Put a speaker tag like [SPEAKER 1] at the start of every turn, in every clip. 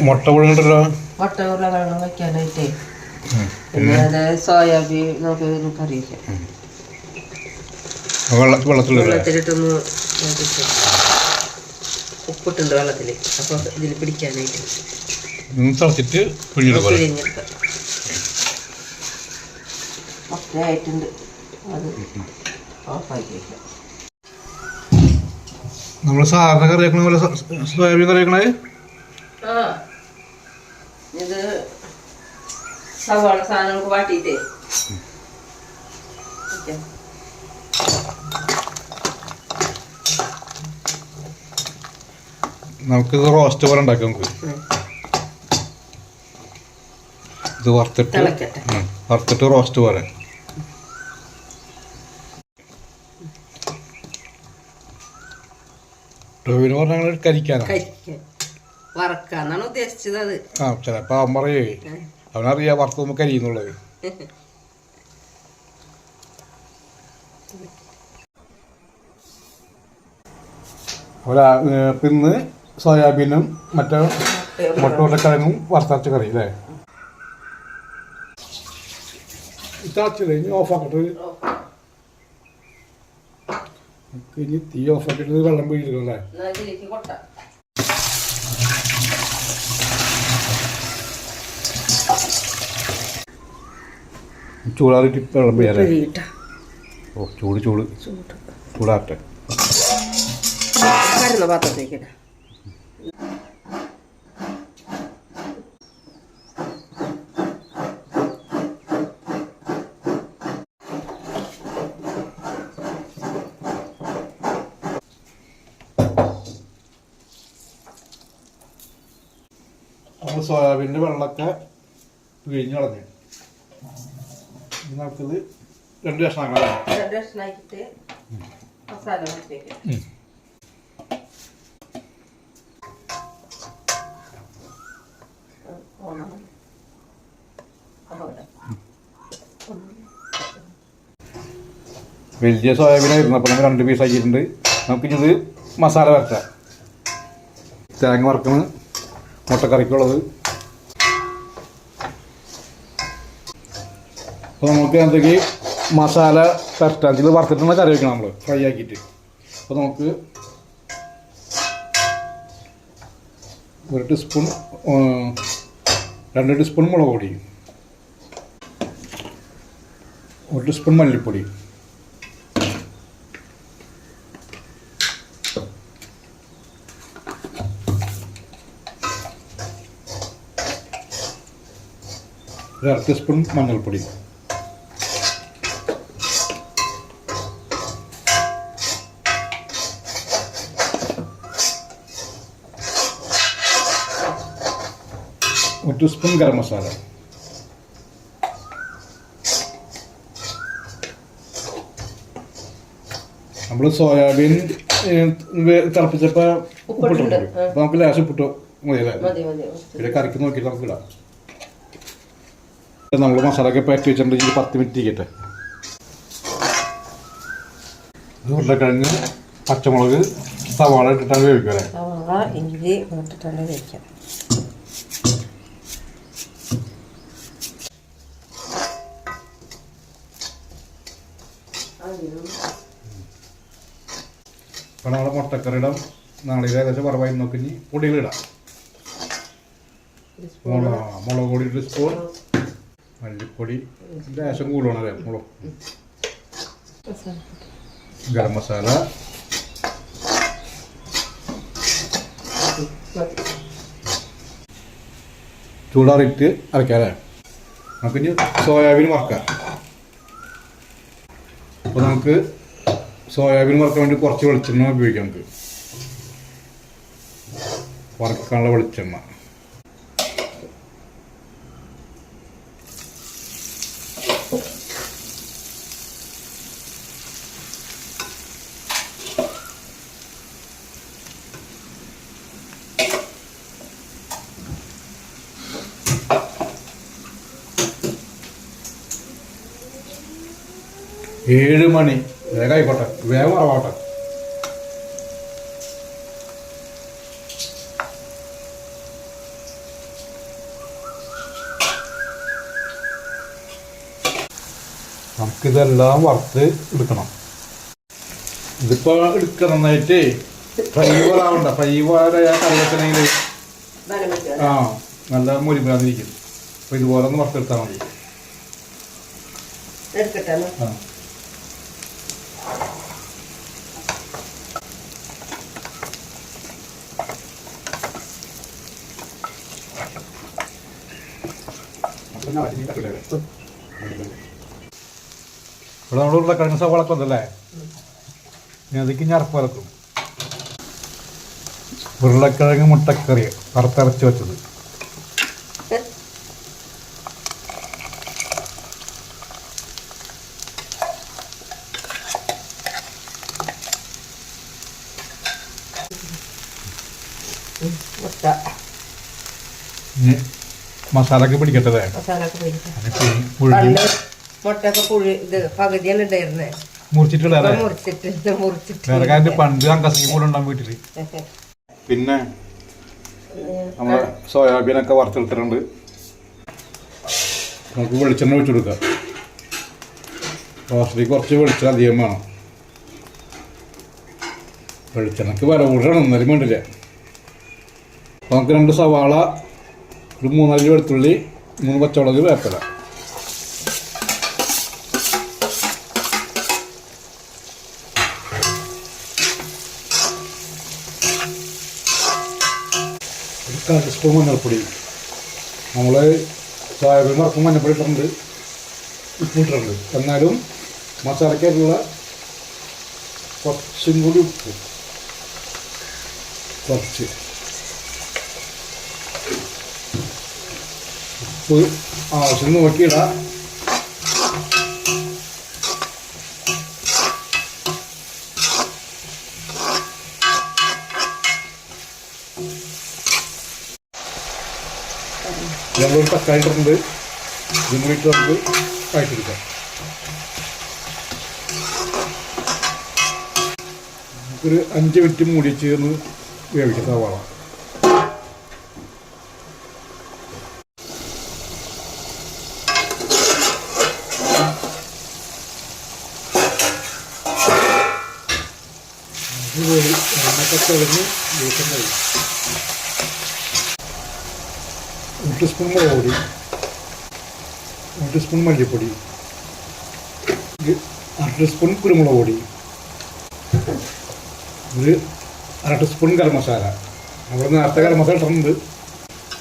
[SPEAKER 1] മുട്ട പുഴുങ്ങണ്ടല്ലോ.
[SPEAKER 2] മുട്ട ഉരുളക്കിഴങ്ങ് വയ്ക്കാനായിട്ടേ. പിന്നെ അത് സോയാബീൻ നമുക്കറിയില്ല. വെള്ളത്തിലിട്ടൊന്ന് ഉപ്പിട്ടുണ്ട് വെള്ളത്തിൽ. അപ്പോൾ ഇതിൽ പിടിക്കാനായിട്ട്
[SPEAKER 1] തിളച്ചിട്ട്
[SPEAKER 2] പിഴിഞ്ഞെടുക്കാം. മുട്ടയായിട്ടുണ്ട്. അത് ഓഫാക്കി വയ്ക്കാം.
[SPEAKER 1] നമ്മൾ സാധാരണ കറി വെക്കണ പോലെ സോയാബീൻ കറി വെക്കണേ.
[SPEAKER 2] ഇത് സവാള സാധനങ്ങൾക്ക് വാട്ടിയിട്ടേ
[SPEAKER 3] നമുക്കിത് റോസ്റ്റ് പോലെ ഉണ്ടാക്കാം. നമുക്ക് ഇത് വറുത്തിട്ട് റോസ്റ്റ് പോലെ. ടോവിന് പറഞ്ഞാൽ കരിക്കാനാണ്,
[SPEAKER 2] വറക്കാന്നാണ് ഉദ്ദേശിച്ചത്. അത്
[SPEAKER 3] ചിലപ്പോ അവൻ പറയേ അവനറിയാം വറുത്തുമ്പോ കരിയുന്നുള്ളത്. പിന്നെ സോയാബീനും മറ്റേ മുട്ടക്കിഴങ്ങും വറുത്തരച്ച കറി അല്ലേ. ഇനി ഓഫാക്കട്ടെ. ഇനി തീ ഓഫാക്കിട്ട് വെള്ളം പിഴിഞ്ഞിരിക്കല്ലേ. ചൂടാറിട്ട് വെള്ളം പിഴിയാലേ. ഓ ചൂടാട്ടെ.
[SPEAKER 2] പാത്രത്തേക്ക്
[SPEAKER 3] നമ്മൾ സോയാബീൻ്റെ വെള്ളമൊക്കെ പിഴിഞ്ഞ് കളഞ്ഞു. നമുക്കിത് 2 കഷ്ണമാക്കിട്ട്
[SPEAKER 2] മസാല
[SPEAKER 3] വലിയ സോയാബീനായിരുന്നു. അപ്പോൾ നമ്മൾ 2 പീസ് ആക്കിയിട്ടുണ്ട്. നമുക്കിത് മസാല വരച്ചാൽ തേങ്ങ വറക്കണം, മുട്ടക്കറിക്കുള്ളത്. അപ്പോൾ നമുക്ക് എന്തൊക്കെ മസാല പരട്ടാൻ ഇത് വറുത്തിട്ടുള്ള കറി വയ്ക്കണം നമ്മൾ ഫ്രൈ ആക്കിയിട്ട്. അപ്പോൾ നമുക്ക് 1 ടീസ്പൂൺ 2 ടീസ്പൂൺ മുളക് പൊടി, 1 ടീസ്പൂൺ മല്ലിപ്പൊടി, ഒരു 1/2 ടീസ്പൂൺ മഞ്ഞൾപ്പൊടി, ഒരു ടീസ്പൂൺ ഗരം മസാല, നമ്മൾ സോയാബീൻ തിളപ്പിച്ചപ്പോൾ ഉപ്പിട്ടുണ്ട്. അപ്പോൾ നമുക്ക് ലേശം ഉപ്പിട്ട് മതിയല്ലേ. പിന്നെ കറിക്ക് നോക്കിയിട്ട് നമുക്ക് ഇടാം. നമ്മൾ മസാലയൊക്കെ പാറ്റി വെച്ചിട്ടുണ്ടെങ്കിൽ 10 മിനിറ്റ് ഇരിക്കട്ടെ. ഉരുളക്കിഴങ്ങ്, പച്ചമുളക്, സവാള ഇട്ടിട്ടാണ് വേവിക്കുക അല്ലേ.
[SPEAKER 2] ഇഞ്ചി ഇട്ടിട്ടാണ് വേവിക്കാം.
[SPEAKER 3] അപ്പോൾ നമ്മുടെ മുട്ടക്കറി ഇടാം. നാളെ ഏകദേശം വറവായി നോക്കി പൊടികളിടാം. മുളക് പൊടി 1 സ്പൂൺ, മല്ലിപ്പൊടി ലേശം കൂടുതലാണ് അല്ലേ. മുളക്, ഗരം മസാല, ചൂടാറിയിട്ട് അരയ്ക്കാം അല്ലേ. നമുക്കിനി സോയാബീൻ വറക്കാം. അപ്പോൾ നമുക്ക് സോയാബീൻ വറക്കാൻ വേണ്ടി കുറച്ച് വെളിച്ചെണ്ണ ഉപയോഗിക്കാം. നമുക്ക് വറക്കാനുള്ള വെളിച്ചെണ്ണ. ഏഴ് മണി വേഗം ആയിക്കോട്ടെ, വേഗം വറവാട്ടെ. നമുക്കിതെല്ലാം വറുത്ത് എടുക്കണം. ഇതിപ്പോൾ എടുക്കുക നന്നായിട്ട് ഫ്രൈ പോലാവണ്ട. ഫ്രൈ പോലെ കറി വെക്കണമെങ്കിൽ ആ നല്ല മുരിമുരാന്നിരിക്കും. അപ്പോൾ ഇതുപോലെ ഒന്ന് വറുത്തെടുത്താൽ മതി. ആ ഇവിടെ നമ്മൾ ഉരുളക്കിഴങ്ങ് സവാളൊക്കെ ഉണ്ടല്ലേ, ഇനി അതിക്ക് ഞറപ്പ് വലക്കും. ഉരുളക്കിഴങ്ങ് മുട്ടക്കറി വറുത്തരച്ച് വെച്ചത്. ഇനി മസാലയൊക്കെ പിടിക്കട്ടെ.
[SPEAKER 2] മുട്ടൊക്കെ പുഴി ഇത് പകുതിയാണ് ഉണ്ടായിരുന്നേ,
[SPEAKER 3] മുറിച്ചിട്ടുള്ള
[SPEAKER 2] മുറിച്ചിട്ട്
[SPEAKER 3] വേറെ കാര്യം പണ്ട് അങ്കസി കൂടെ ഉണ്ടാകും വീട്ടില്. പിന്നെ നമ്മളെ സോയാബീനൊക്കെ വറുത്തെടുത്തിട്ടുണ്ട്. നമുക്ക് വെളിച്ചെണ്ണ ഒഴിച്ചു കൊടുക്കാം. റോസ്റ്റിലേക്ക് കുറച്ച് വെളിച്ചെണ്ണ അധികം വേണം. വെളിച്ചെണ്ണക്ക് വില കൂടണം, ഒന്നരം വേണ്ടില്ല. നമുക്ക് 2 സവാള, ഒരു 3 വെളുത്തുള്ളി, 3 പച്ചമുളക്, വേപ്പില. ഒരു 1/4 സ്പൂൺ മഞ്ഞൾപ്പൊടി. നമ്മൾ സോയാബീൻ വറുക്കും മഞ്ഞൾപ്പൊടി ഇട്ടിട്ടുണ്ട്, ഉപ്പ് ഇട്ടിട്ടുണ്ട്. എന്നാലും മസാലയ്ക്കായിട്ടുള്ള കുറച്ചും കൂടി ഉപ്പ്, കുറച്ച് ഉപ്പ് ആവശ്യം നോക്കിയിടാം. നമ്മളൊരു തക്കാളി ഇട്ടിട്ടുണ്ട്, ഇതും കൂടി ഇട്ട് നമുക്ക് കാഴ്ചെടുക്കാം. നമുക്കൊരു 5 മിനിറ്റ് മൂടി ചേർന്ന് വേവിക്കാം സവാള. എണ്ണക്കച്ചവടഞ്ഞ് ദിവസം കഴിയും. 1 ടീസ്പൂൺ മുളക് പൊടി, 1 ടീസ്പൂൺ മല്ലിപ്പൊടി, 1/2 ടീസ്പൂൺ കുരുമുളക് പൊടി, ഒരു 1/2 ടീസ്പൂൺ ഗരം മസാല. നമ്മൾ നേരത്തെ ഗരം മസാല ഇട്ടിട്ടുണ്ട്,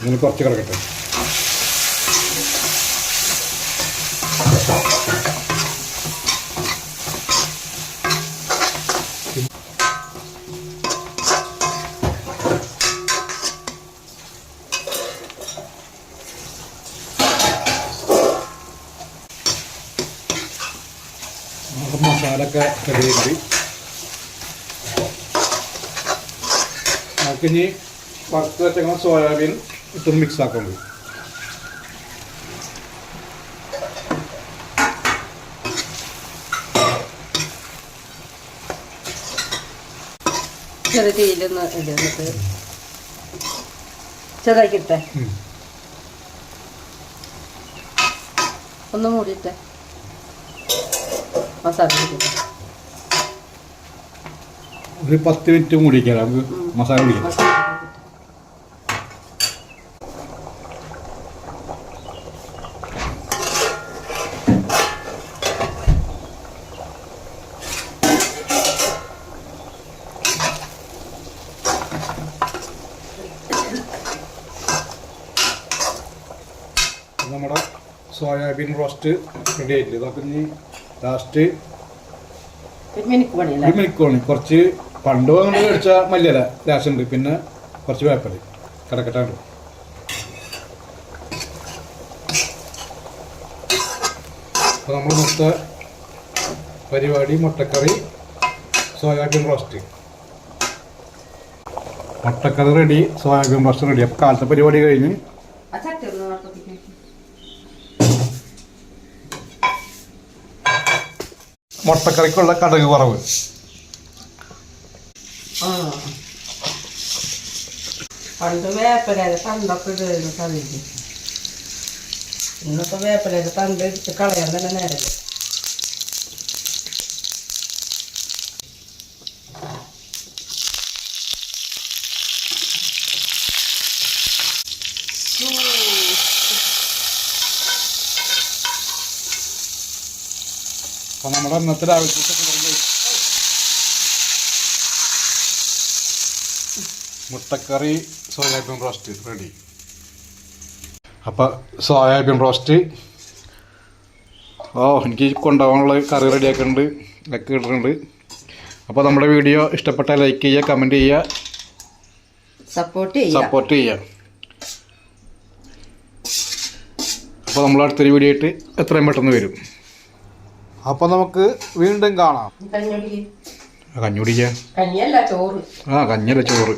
[SPEAKER 3] ഇങ്ങനെ കുറച്ച് കിടക്കട്ടെ. മസാലയൊക്കെ റെഡിയാക്കി നമുക്കിനി വറുത്ത് വെച്ചേക്കുന്ന സോയാബീൻ ഇട്ടൊന്ന് മിക്സ് ആക്കാൻ മതി.
[SPEAKER 2] ചെറിയ തീയിലൊന്ന് ഇടുന്നിട്ട് ചെറുതാക്കിട്ടെ, ഒന്ന് മൂടിയിട്ടെ മസാല
[SPEAKER 3] ഒരു 10 മിനിറ്റ് മൂടിക്കാം. നമുക്ക് മസാല പിടിക്കാം. നമ്മുടെ സോയാബീൻ റോസ്റ്റ് റെഡി ആയിട്ടില്ല. ഇതൊക്കെ ഇനി ലാസ്റ്റ് ഒരു മിനിക്ക് പണി. കുറച്ച് പണ്ട് നമ്മൾ മേടിച്ച മല്ലിയില ലാസ്റ്റ്, പിന്നെ കുറച്ച് വേപ്പല് കിടക്കട്ടുണ്ട്. അപ്പോൾ നമ്മൾ മൊത്ത പരിപാടി മുട്ടക്കറി സോയാബീൻ റോസ്റ്റ്. മുട്ടക്കറി റെഡി, സോയാബീൻ റോസ്റ്റ് റെഡി. അപ്പോൾ കാലത്തെ പരിപാടി കഴിഞ്ഞ് മുട്ടക്കറിക്കുള്ള കടുക് വറവ്.
[SPEAKER 2] പണ്ട് വേപ്പലയുടെ തണ്ടൊക്കെ ഇടുന്നു തണ്ടി, ഇന്നിപ്പോൾ വേപ്പലയുടെ തണ്ട് എടുത്ത് കളയാൻ തന്നെ നേരമില്ല.
[SPEAKER 3] അപ്പം നമ്മുടെ ഇന്നത്തെ രാവിലത്തെ മുട്ടക്കറി സോയാബീൻ റോസ്റ്റ് റെഡി. അപ്പം സോയാബീൻ റോസ്റ്റ് എനിക്ക് കൊണ്ടുപോകാനുള്ള കറി റെഡിയാക്കുന്നുണ്ട്, ഒക്കെ ഇട്ടിട്ടുണ്ട്. അപ്പോൾ നമ്മുടെ വീഡിയോ ഇഷ്ടപ്പെട്ടാൽ ലൈക്ക് ചെയ്യുക, കമൻറ്റ് ചെയ്യുക, സപ്പോർട്ട് ചെയ്യുക. അപ്പോൾ നമ്മൾ അടുത്തൊരു വീഡിയോ ആയിട്ട് എത്രയും പെട്ടെന്ന് വരും. അപ്പോൾ നമുക്ക് വീണ്ടും കാണാം.
[SPEAKER 2] കഞ്ഞി
[SPEAKER 3] കഞ്ഞി കുടിക്കാം.
[SPEAKER 2] കഞ്ഞിയല്ല ചോറ്.
[SPEAKER 3] കഞ്ഞിയല്ല ചോറ്.